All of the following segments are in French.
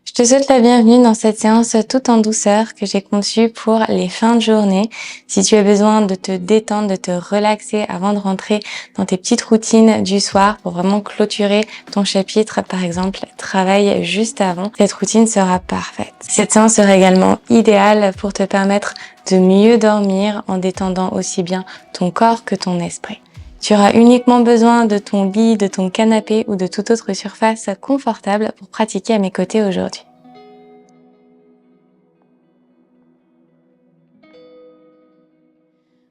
Je te souhaite la bienvenue dans cette séance toute en douceur que j'ai conçue pour les fins de journée. Si tu as besoin de te détendre, de te relaxer avant de rentrer dans tes petites routines du soir pour vraiment clôturer ton chapitre, par exemple, travail juste avant, cette routine sera parfaite. Cette séance sera également idéale pour te permettre de mieux dormir en détendant aussi bien ton corps que ton esprit. Tu auras uniquement besoin de ton lit, de ton canapé ou de toute autre surface confortable pour pratiquer à mes côtés aujourd'hui.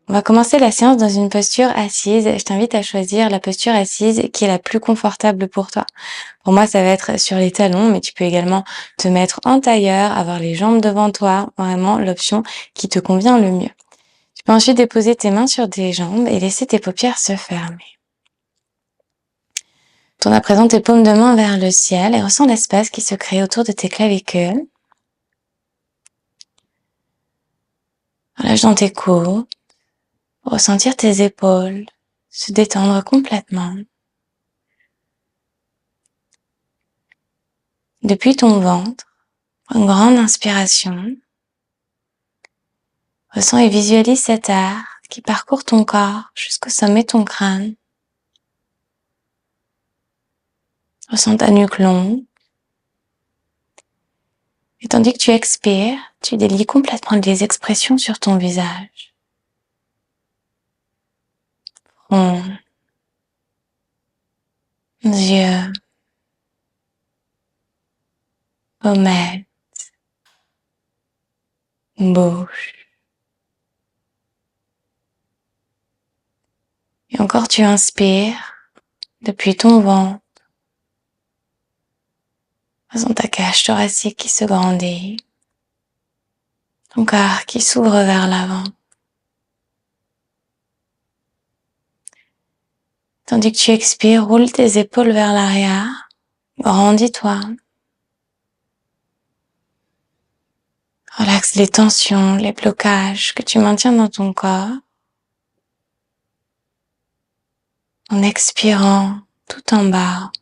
On va commencer la séance dans une posture assise. Je t'invite à choisir la posture assise qui est la plus confortable pour toi. Pour moi, ça va être sur les talons, mais tu peux également te mettre en tailleur, avoir les jambes devant toi, vraiment l'option qui te convient le mieux. Tu peux ensuite déposer tes mains sur tes jambes et laisser tes paupières se fermer. Tourne à présent tes paumes de main vers le ciel et ressens l'espace qui se crée autour de tes clavicules. Relâche dans tes coudes, ressentir tes épaules se détendre complètement. Depuis ton ventre, une grande inspiration. Ressens et visualise cet arc qui parcourt ton corps jusqu'au sommet de ton crâne. Ressens ta nuque longue. Et tandis que tu expires, tu délies complètement les expressions sur ton visage. Front, yeux, pommettes, bouche. Et encore tu inspires depuis ton ventre. Ressens ta cage thoracique qui se grandit. Ton corps qui s'ouvre vers l'avant. Tandis que tu expires, roule tes épaules vers l'arrière. Grandis-toi. Relaxe les tensions, les blocages que tu maintiens dans ton corps. En expirant tout en bas.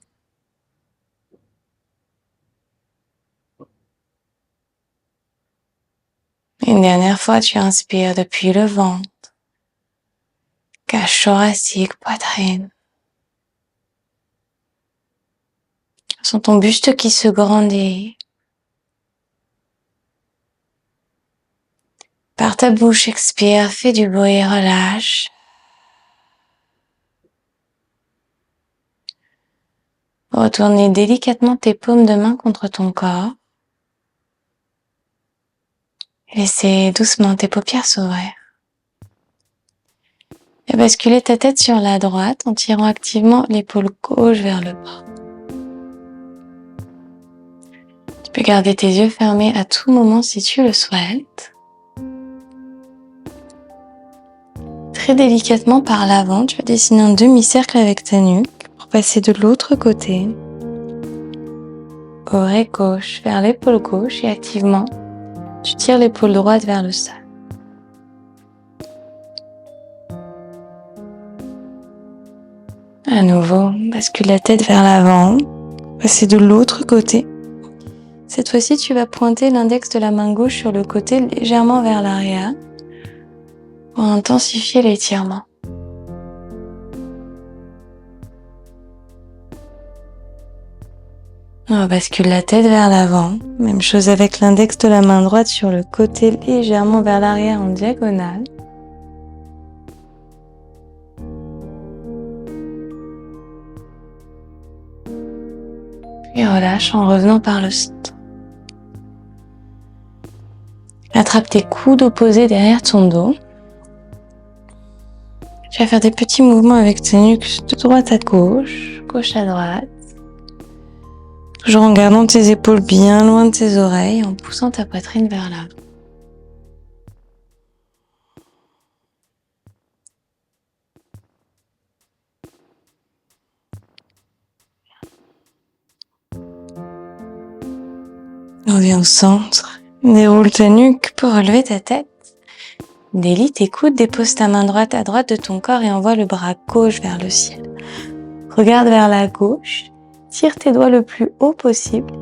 Une dernière fois, tu inspires depuis le ventre, cage thoracique, poitrine. Sens ton buste qui se grandit. Par ta bouche, expire, fais du bruit, relâche. Retournez délicatement tes paumes de main contre ton corps. Laissez doucement tes paupières s'ouvrir. Et basculer ta tête sur la droite en tirant activement l'épaule gauche vers le bas. Tu peux garder tes yeux fermés à tout moment si tu le souhaites. Très délicatement par l'avant, tu vas dessiner un demi-cercle avec ta nuque pour passer de l'autre côté. Oreille gauche vers l'épaule gauche et activement, tu tires l'épaule droite vers le sol. À nouveau, bascule la tête vers l'avant, passer de l'autre côté. Cette fois-ci, tu vas pointer l'index de la main gauche sur le côté légèrement vers l'arrière pour intensifier l'étirement. On bascule la tête vers l'avant. Même chose avec l'index de la main droite sur le côté légèrement vers l'arrière en diagonale. Puis relâche en revenant par le centre. Attrape tes coudes opposés derrière ton dos. Tu vas faire des petits mouvements avec ta nuque de droite à gauche, gauche à droite. Toujours en gardant tes épaules bien loin de tes oreilles, en poussant ta poitrine vers l'avant. Reviens au centre, déroule ta nuque pour relever ta tête. Délie tes coudes, dépose ta main droite à droite de ton corps et envoie le bras gauche vers le ciel. Regarde vers la gauche, tire tes doigts le plus haut possible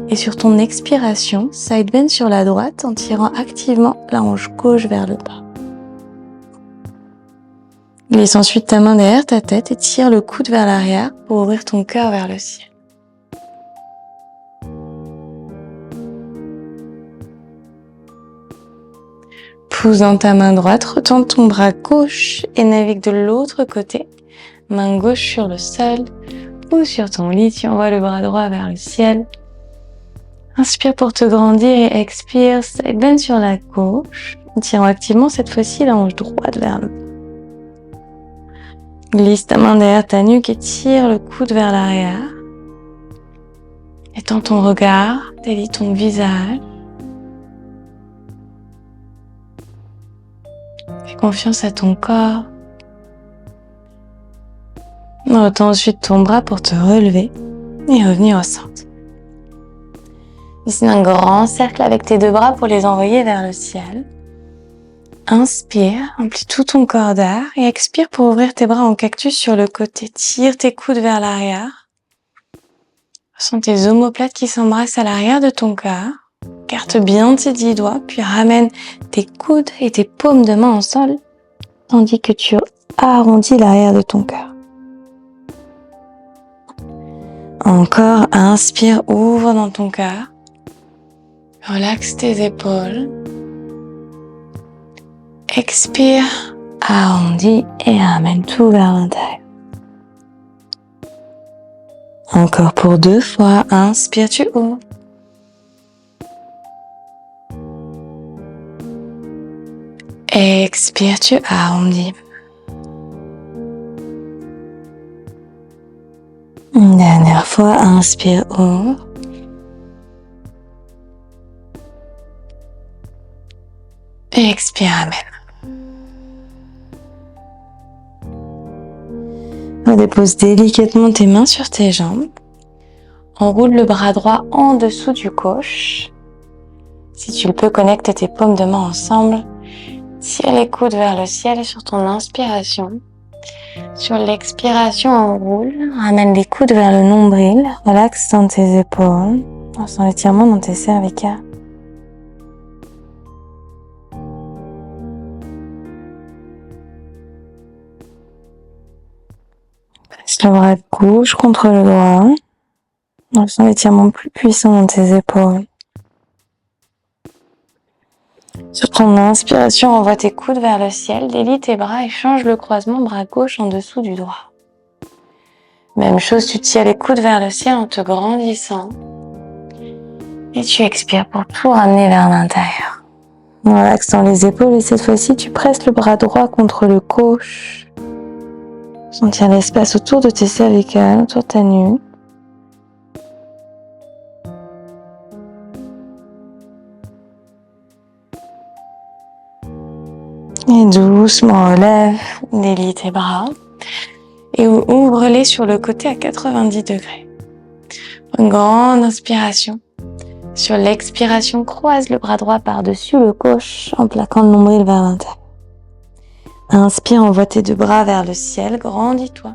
Et sur ton expiration, side bend sur la droite en tirant activement la hanche gauche vers le bas. Glisse ensuite ta main derrière ta tête et tire le coude vers l'arrière pour ouvrir ton cœur vers le ciel. Pousse dans ta main droite, retends ton bras gauche et navigue de l'autre côté. Main gauche sur le sol ou sur ton lit, tu envoies le bras droit vers le ciel. Inspire pour te grandir et expire, side bend sur la gauche, en tirant activement cette fois-ci la hanche droite vers le bas. Glisse ta main derrière ta nuque et tire le coude vers l'arrière. Étends ton regard, délie ton visage. Fais confiance à ton corps. Retends ensuite ton bras pour te relever et revenir au centre. Dessine un grand cercle avec tes deux bras pour les envoyer vers le ciel. Inspire, emplis tout ton corps d'air et expire pour ouvrir tes bras en cactus sur le côté. Tire tes coudes vers l'arrière. Ressens tes omoplates qui s'embrassent à l'arrière de ton cœur. Écarte bien tes 10 doigts, puis ramène tes coudes et tes paumes de main au sol, tandis que tu arrondis l'arrière de ton cœur. Encore, inspire, ouvre dans ton cœur. Relaxe tes épaules. Expire, arrondis et ramène tout vers l'intérieur. Encore pour 2 fois, inspire, tu ouvres. Expire, tu arrondis. Une dernière fois, inspire, ouvre. Et expire, amène. Dépose délicatement tes mains sur tes jambes. Enroule le bras droit en dessous du gauche. Si tu le peux, connecte tes paumes de main ensemble. Tire les coudes vers le ciel et sur ton inspiration. Sur l'expiration, enroule. Ramène les coudes vers le nombril. Relaxe dans tes épaules. Ressens l'étirement dans tes cervicales. Passe le bras gauche contre le droit. Ressens l'étirement plus puissant dans tes épaules. Sur ton inspiration, envoie tes coudes vers le ciel, délie tes bras et change le croisement bras gauche en dessous du droit. Même chose, tu tires les coudes vers le ciel en te grandissant. Et tu expires pour tout ramener vers l'intérieur. Relaxe dans les épaules et cette fois-ci, tu presses le bras droit contre le gauche. Sentir l'espace autour de tes cervicales, autour de ta nuque. Et doucement relève, délie tes bras et ouvre-les sur le côté à 90 degrés. Une grande inspiration. Sur l'expiration, croise le bras droit par-dessus le gauche en plaquant le nombril vers l'intérieur. Inspire, envoie tes 2 bras vers le ciel, grandis-toi.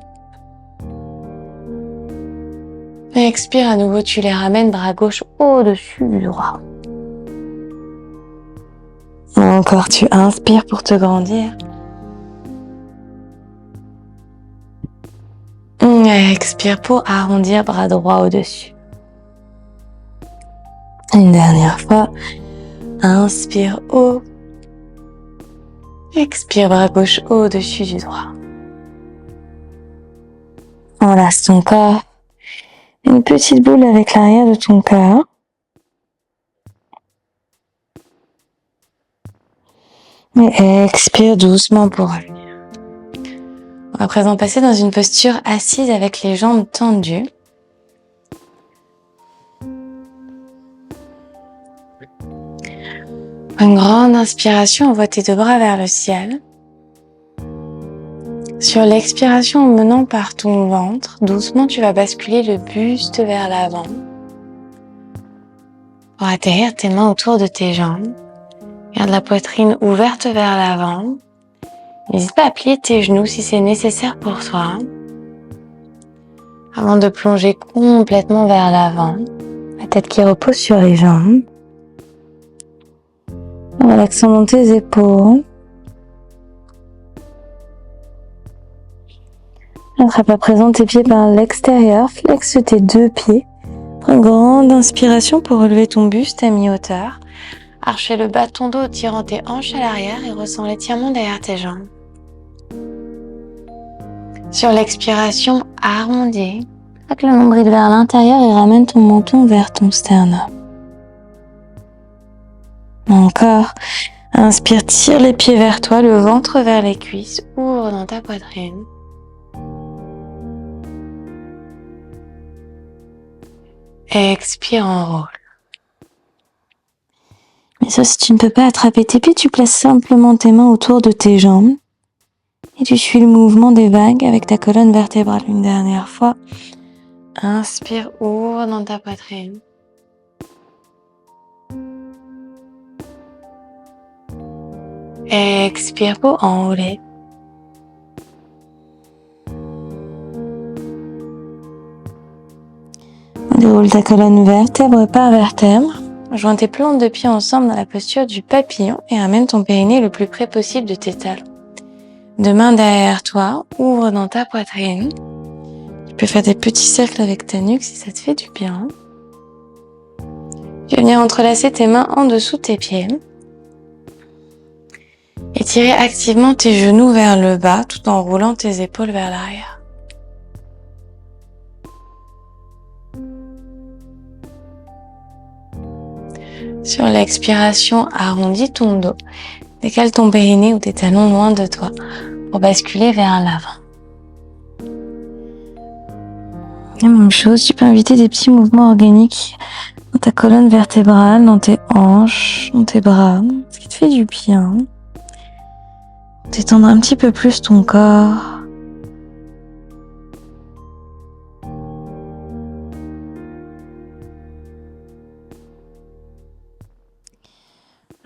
Et expire à nouveau, tu les ramènes bras gauche au-dessus du droit. Encore, tu inspires pour te grandir. Et expire pour arrondir bras droit au-dessus. Une dernière fois. Inspire haut. Expire bras gauche au-dessus du droit. Enlace ton corps. Une petite boule avec l'arrière de ton cœur. Et expire doucement pour revenir. On va à présent passer dans une posture assise avec les jambes tendues. Une grande inspiration, envoie tes 2 bras vers le ciel. Sur l'expiration, en menant par ton ventre, doucement tu vas basculer le buste vers l'avant. Pour atterrir tes mains autour de tes jambes. Garde la poitrine ouverte vers l'avant. N'hésite pas à plier tes genoux si c'est nécessaire pour toi. Avant de plonger complètement vers l'avant, tête qui repose sur les jambes. En relaxant tes épaules. Attrape à présent tes pieds par l'extérieur, flexe tes deux pieds. Prends une grande inspiration pour relever ton buste à mi-hauteur. Archez le bas de ton dos, tirant tes hanches à l'arrière et ressens l'étirement derrière tes jambes. Sur l'expiration, arrondis. Plaque le nombril vers l'intérieur et ramène ton menton vers ton sternum. Encore. Inspire, tire les pieds vers toi, le ventre vers les cuisses, ouvre dans ta poitrine. Expire, enroule. Mais ça, si tu ne peux pas attraper tes pieds, tu places simplement tes mains autour de tes jambes et tu suis le mouvement des vagues avec ta colonne vertébrale. Une dernière fois. Inspire, ouvre dans ta poitrine. Expire pour enrouler. Déroule ta colonne vertèbre par vertèbre. Joins tes plantes de pieds ensemble dans la posture du papillon et amène ton périnée le plus près possible de tes talons. Deux mains derrière toi, ouvre dans ta poitrine. Tu peux faire des petits cercles avec ta nuque si ça te fait du bien. Tu vas venir entrelacer tes mains en dessous de tes pieds. Et tirer activement tes genoux vers le bas tout en roulant tes épaules vers l'arrière. Sur l'expiration, arrondis ton dos. Décale ton périnée ou tes talons loin de toi pour basculer vers l'avant. La même chose, tu peux inviter des petits mouvements organiques dans ta colonne vertébrale, dans tes hanches, dans tes bras, ce qui te fait du bien. Détendre un petit peu plus ton corps.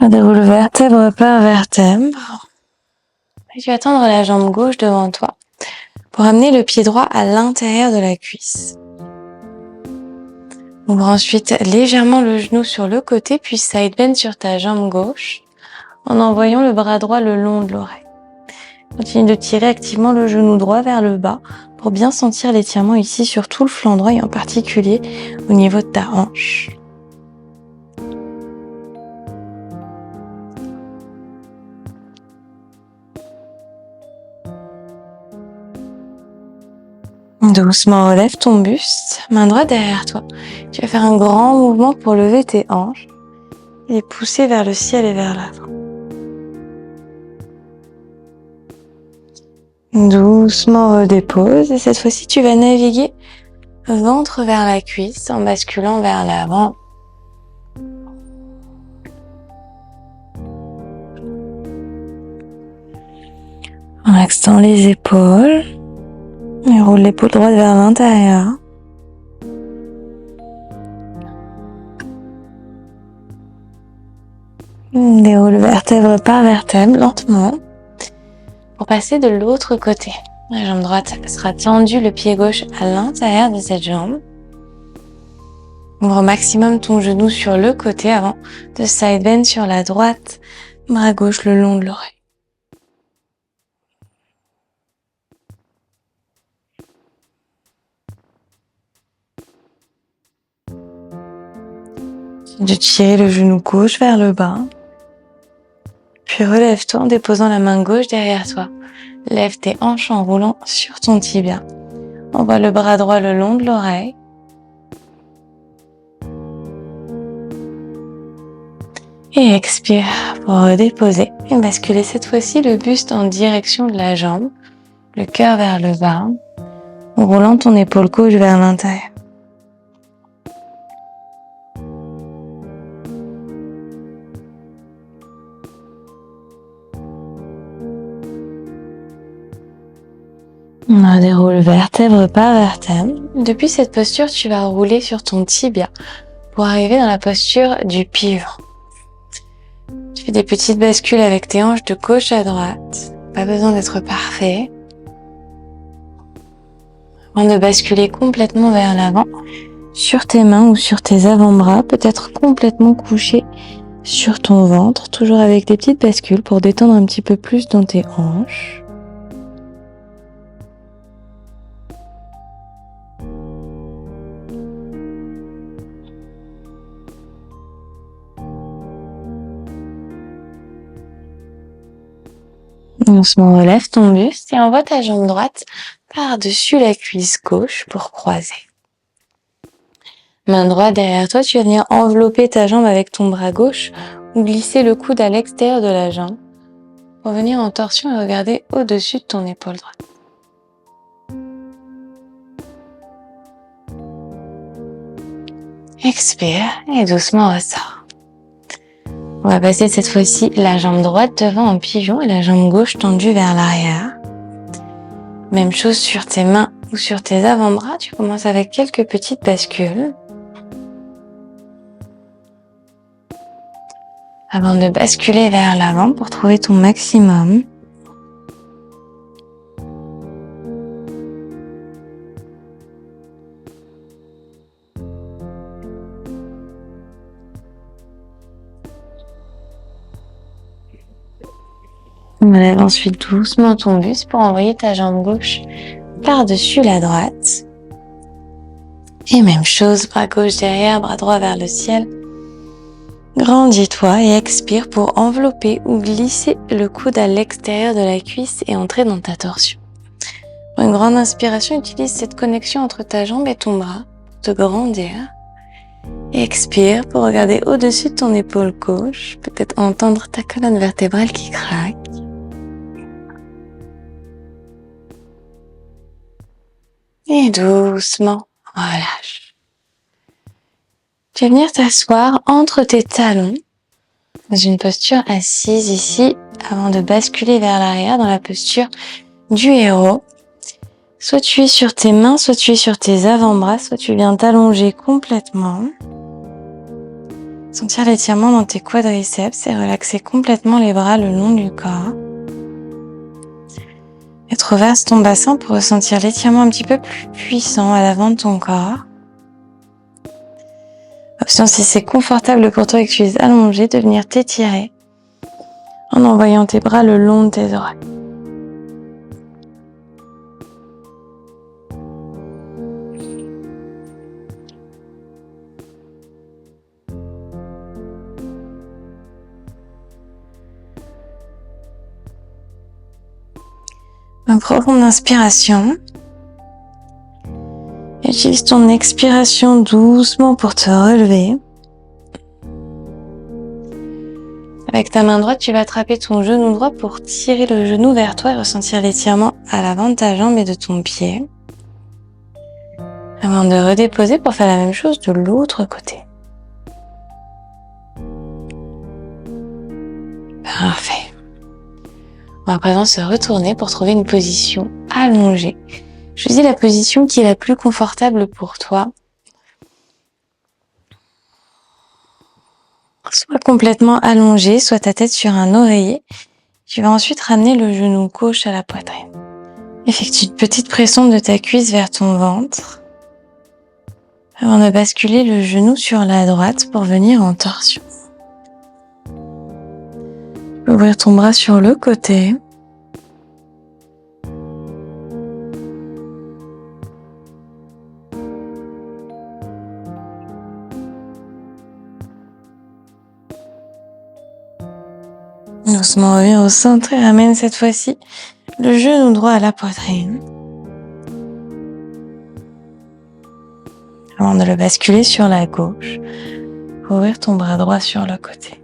Déroule vertèbre par vertèbre. Et tu vas tendre la jambe gauche devant toi pour amener le pied droit à l'intérieur de la cuisse. Ouvre ensuite légèrement le genou sur le côté, puis side bend sur ta jambe gauche en envoyant le bras droit le long de l'oreille. Continue de tirer activement le genou droit vers le bas pour bien sentir l'étirement ici sur tout le flanc droit et en particulier au niveau de ta hanche. Doucement relève ton buste, main droite derrière toi. Tu vas faire un grand mouvement pour lever tes hanches et les pousser vers le ciel et vers l'avant. Doucement redépose et cette fois-ci tu vas naviguer ventre vers la cuisse en basculant vers l'avant. Relaxant les épaules. Et roule l'épaule droite vers l'intérieur. Déroule vertèbre par vertèbre lentement pour passer de l'autre côté. La jambe droite sera tendue, le pied gauche à l'intérieur de cette jambe. Ouvre au maximum ton genou sur le côté avant de side bend sur la droite, bras gauche le long de l'oreille. De tirer le genou gauche vers le bas. Puis relève-toi en déposant la main gauche derrière toi. Lève tes hanches en roulant sur ton tibia. Envoie le bras droit le long de l'oreille. Et expire pour redéposer. Et basculer cette fois-ci le buste en direction de la jambe. Le cœur vers le bas. En roulant ton épaule gauche vers l'intérieur. On déroule vertèbre par vertèbre. Depuis cette posture, tu vas rouler sur ton tibia pour arriver dans la posture du pivot. Tu fais des petites bascules avec tes hanches de gauche à droite. Pas besoin d'être parfait. Avant de basculer complètement vers l'avant, sur tes mains ou sur tes avant-bras, peut-être complètement couché sur ton ventre, toujours avec des petites bascules pour détendre un petit peu plus dans tes hanches. Doucement, relève ton buste et envoie ta jambe droite par-dessus la cuisse gauche pour croiser. Main droite derrière toi, tu vas venir envelopper ta jambe avec ton bras gauche ou glisser le coude à l'extérieur de la jambe pour venir en torsion et regarder au-dessus de ton épaule droite. Expire et doucement ressort. On va passer cette fois-ci la jambe droite devant en pigeon et la jambe gauche tendue vers l'arrière. Même chose sur tes mains ou sur tes avant-bras, tu commences avec quelques petites bascules. Avant de basculer vers l'avant pour trouver ton maximum. On lève ensuite doucement ton buste pour envoyer ta jambe gauche par-dessus la droite. Et même chose, bras gauche derrière, bras droit vers le ciel. Grandis-toi et expire pour envelopper ou glisser le coude à l'extérieur de la cuisse et entrer dans ta torsion. Pour une grande inspiration, utilise cette connexion entre ta jambe et ton bras pour te grandir. Expire pour regarder au-dessus de ton épaule gauche, peut-être entendre ta colonne vertébrale qui craque. Et doucement, relâche. Tu vas venir t'asseoir entre tes talons, dans une posture assise ici, avant de basculer vers l'arrière dans la posture du héros. Soit tu es sur tes mains, soit tu es sur tes avant-bras, soit tu viens t'allonger complètement. Sentir l'étirement dans tes quadriceps et relaxer complètement les bras le long du corps. Et traverse ton bassin pour ressentir l'étirement un petit peu plus puissant à l'avant de ton corps. Option si c'est confortable pour toi et que tu es allongé, de venir t'étirer en envoyant tes bras le long de tes oreilles. Une profonde inspiration. Utilise ton expiration doucement pour te relever. Avec ta main droite, tu vas attraper ton genou droit pour tirer le genou vers toi et ressentir l'étirement à l'avant de ta jambe et de ton pied. Avant de redéposer pour faire la même chose de l'autre côté. Parfait. On va à présent se retourner pour trouver une position allongée. Choisis la position qui est la plus confortable pour toi. Soit complètement allongé, soit ta tête sur un oreiller. Tu vas ensuite ramener le genou gauche à la poitrine. Effectue une petite pression de ta cuisse vers ton ventre. Avant de basculer le genou sur la droite pour venir en torsion. Tu peux ouvrir ton bras sur le côté. Doucement reviens au centre et ramène cette fois-ci le genou droit à la poitrine. Avant de le basculer sur la gauche, ouvrir ton bras droit sur le côté.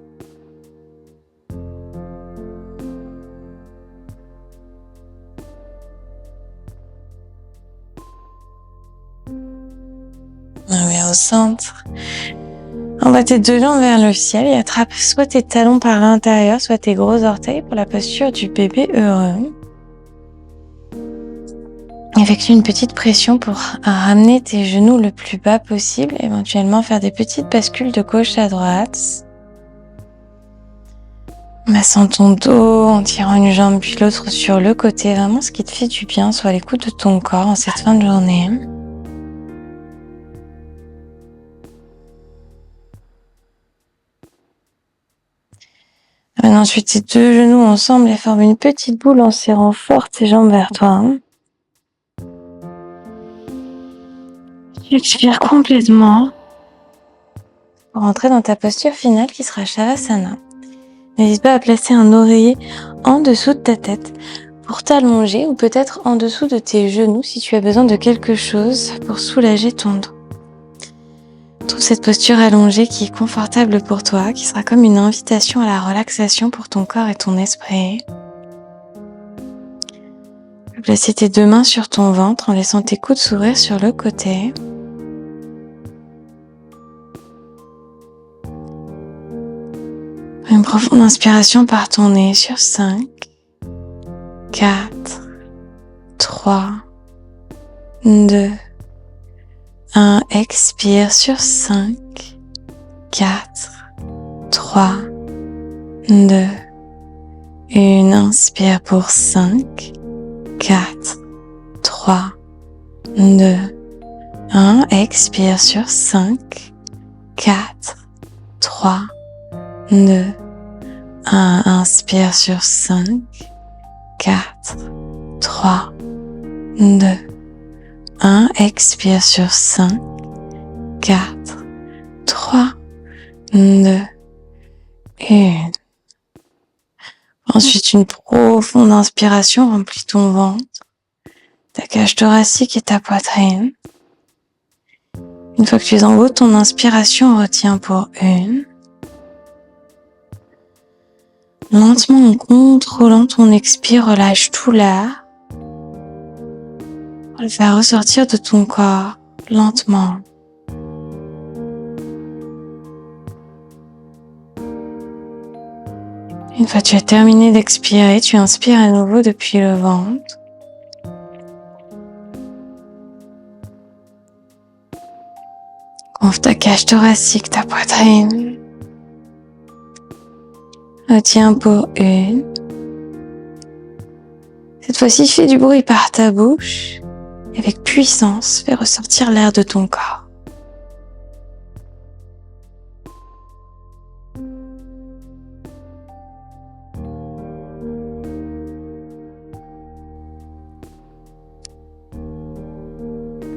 Reviens au centre. Envoie tes deux jambes vers le ciel et attrape soit tes talons par l'intérieur, soit tes gros orteils pour la posture du bébé heureux. Effectue une petite pression pour ramener tes genoux le plus bas possible, éventuellement faire des petites bascules de gauche à droite. Massant ton dos, en tirant une jambe puis l'autre sur le côté, vraiment ce qui te fait du bien, soit à l'écoute de ton corps en cette fin de journée. Ramène ensuite tes deux genoux ensemble et forme une petite boule en serrant fort tes jambes vers toi. Tu expires complètement pour entrer dans ta posture finale qui sera Shavasana. N'hésite pas à placer un oreiller en dessous de ta tête pour t'allonger ou peut-être en dessous de tes genoux si tu as besoin de quelque chose pour soulager ton dos. Trouve cette posture allongée qui est confortable pour toi, qui sera comme une invitation à la relaxation pour ton corps et ton esprit. Tu peux placer tes deux mains sur ton ventre en laissant tes coudes s'ouvrir sur le côté. Une profonde inspiration par ton nez sur 5, 4, 3, 2, 1. Expire sur 5, 4, 3, 2, 1. Inspire pour 5, 4, 3, 2, 1. Expire sur 5, 4, 3, 2, 1. Inspire sur 5, 4, 3, 2, 1. Expire sur 5, 4, 3, 2, 1. Ensuite, une profonde inspiration remplit ton ventre, ta cage thoracique et ta poitrine. Une fois que tu es en haut de ton inspiration, retiens pour 1. Lentement, en contrôlant ton expire, relâche tout l'air. Pour le faire ressortir de ton corps, lentement. Une fois que tu as terminé d'expirer, tu inspires à nouveau depuis le ventre. Gonfle ta cage thoracique, ta poitrine. Retiens pour 1. Cette fois-ci, fais du bruit par ta bouche. Et avec puissance, fais ressortir l'air de ton corps.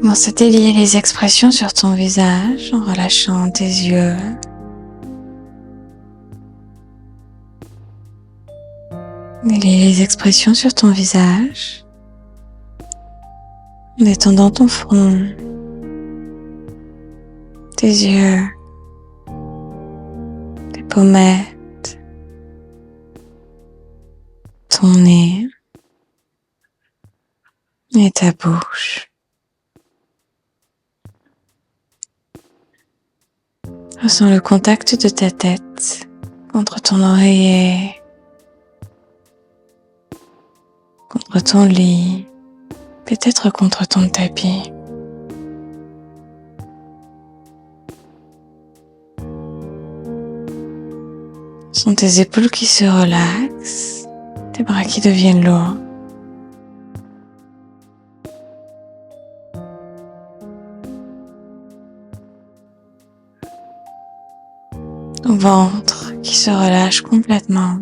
Commence à délier les expressions sur ton visage en relâchant tes yeux. Délier les expressions sur ton visage en détendant ton front, tes yeux, tes pommettes, ton nez et ta bouche. Ressens le contact de ta tête contre ton oreiller, contre ton lit, peut-être contre ton tapis. Sens tes épaules qui se relaxent, tes bras qui deviennent lourds. Ton ventre qui se relâche complètement.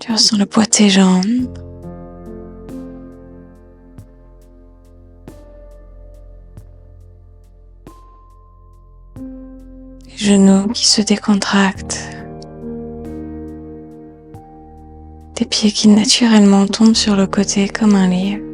Tu ressens le poids de tes jambes. Les genoux qui se décontractent. Tes pieds qui naturellement tombent sur le côté comme un livre.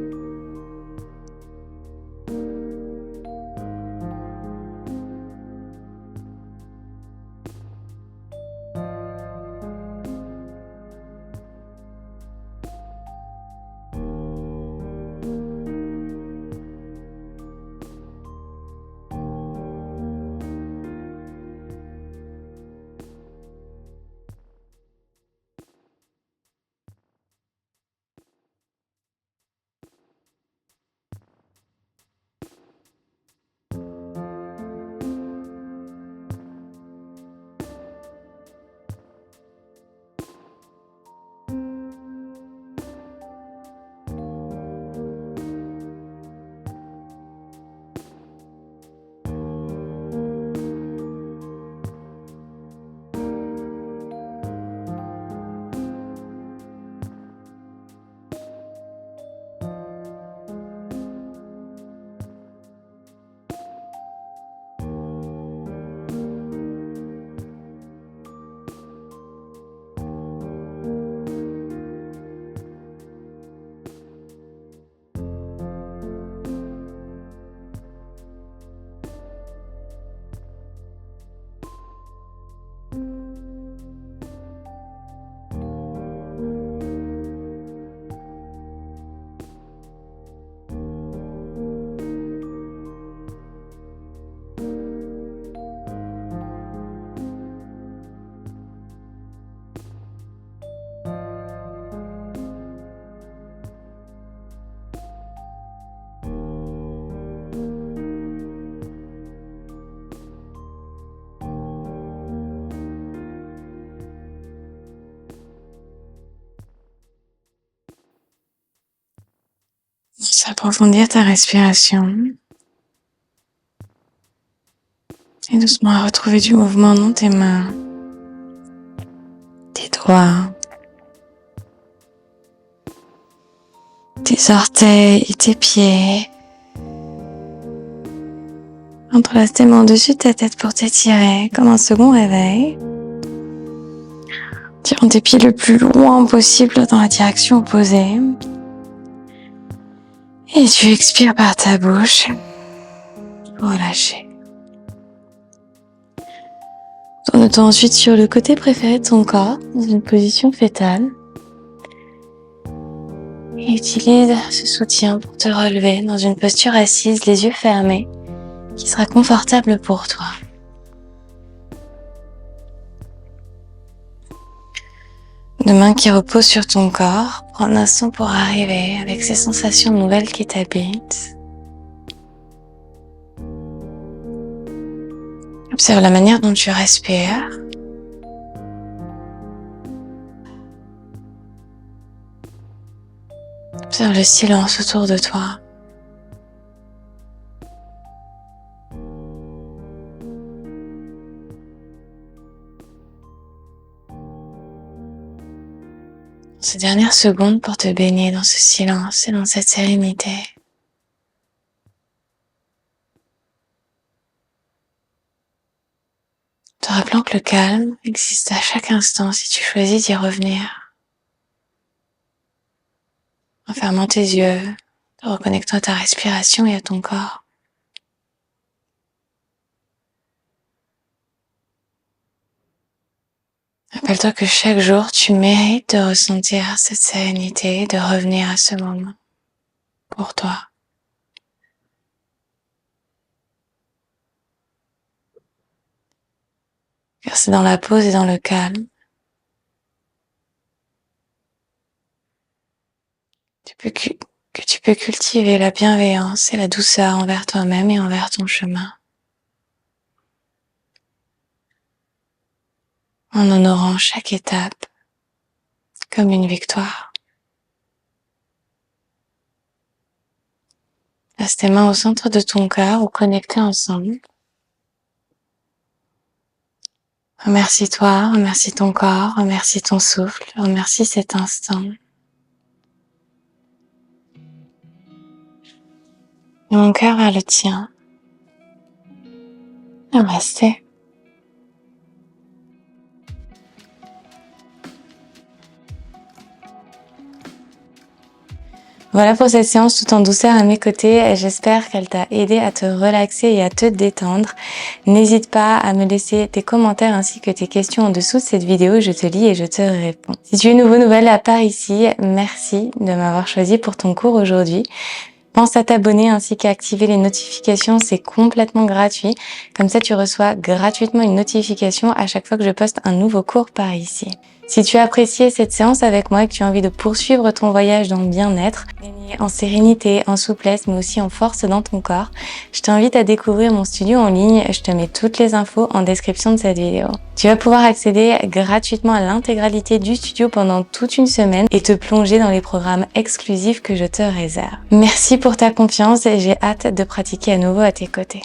Commence à approfondir ta respiration. Et doucement à retrouver du mouvement dans tes mains, tes doigts, tes orteils et tes pieds. Entrelace tes mains au-dessus de ta tête pour t'étirer comme un second réveil. Tirant tes pieds le plus loin possible dans la direction opposée. Et tu expires par ta bouche pour relâcher. Tourne-toi ensuite sur le côté préféré de ton corps, dans une position fétale. Et utilise ce soutien pour te relever dans une posture assise, les yeux fermés, qui sera confortable pour toi. De mains qui reposent sur ton corps, prends un instant pour arriver avec ces sensations nouvelles qui t'habitent. Observe la manière dont tu respires. Observe le silence autour de toi. Ces dernières secondes pour te baigner dans ce silence et dans cette sérénité. Te rappelant que le calme existe à chaque instant si tu choisis d'y revenir. En fermant tes yeux, te reconnectant à ta respiration et à ton corps. Rappelle-toi que chaque jour, tu mérites de ressentir cette sérénité et de revenir à ce moment pour toi. Car c'est dans la pause et dans le calme que tu peux cultiver la bienveillance et la douceur envers toi-même et envers ton chemin. En honorant chaque étape comme une victoire. Laisse tes mains au centre de ton cœur ou connectées ensemble. Remercie-toi, remercie ton corps, remercie ton souffle, remercie cet instant. Et mon cœur vers le tien. Namasté. Voilà pour cette séance tout en douceur à mes côtés. J'espère qu'elle t'a aidé à te relaxer et à te détendre. N'hésite pas à me laisser tes commentaires ainsi que tes questions en dessous de cette vidéo. Je te lis et je te réponds. Si tu es nouvelle à part ici, merci de m'avoir choisi pour ton cours aujourd'hui. Pense à t'abonner ainsi qu'à activer les notifications, c'est complètement gratuit. Comme ça, tu reçois gratuitement une notification à chaque fois que je poste un nouveau cours par ici. Si tu as apprécié cette séance avec moi et que tu as envie de poursuivre ton voyage dans le bien-être, gagner en sérénité, en souplesse, mais aussi en force dans ton corps, je t'invite à découvrir mon studio en ligne. Je te mets toutes les infos en description de cette vidéo. Tu vas pouvoir accéder gratuitement à l'intégralité du studio pendant toute une semaine et te plonger dans les programmes exclusifs que je te réserve. Merci pour ta confiance et j'ai hâte de pratiquer à nouveau à tes côtés.